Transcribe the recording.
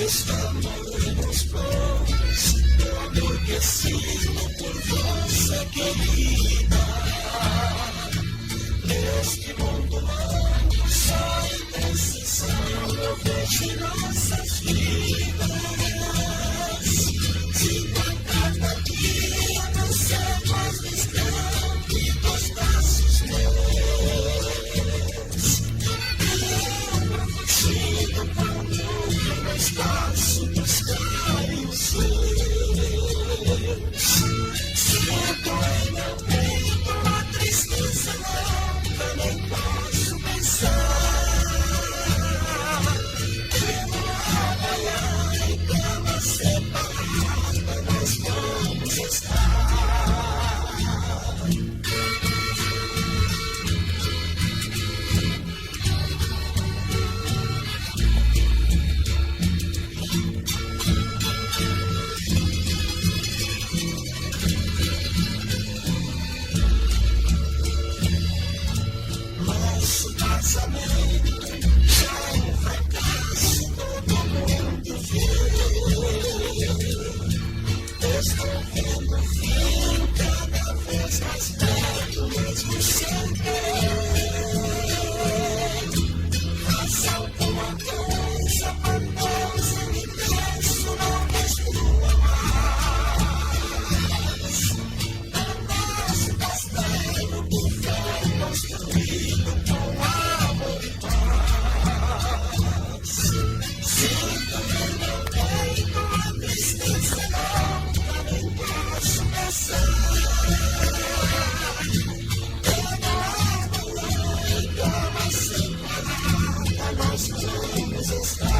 Estamos prontos, meu amor que sinto por você, querida. Neste mundo louco, só indecisão eu vejo nossas vidas. Sinto a cada dia no céu mais distante dos braços meus. E eu profundo quando no espaço buscar os seus. Sinto em meu peito a tristeza louca, nem posso pensar. Que no amanhã em cama separada nós vamos estar. Nosso casamento já é um fracasso, todo mundo viu. Estou vendo o fim cada vez mais perto, mesmo sem querer. Faça alguma coisa pra nós, eu me peço, não destrua mais. A nosso castelo que foi construído com amor e paz. Sinto no meu peito a tristeza louca, nem posso pensar. Eu não amo em cama separada, nós vamos estar.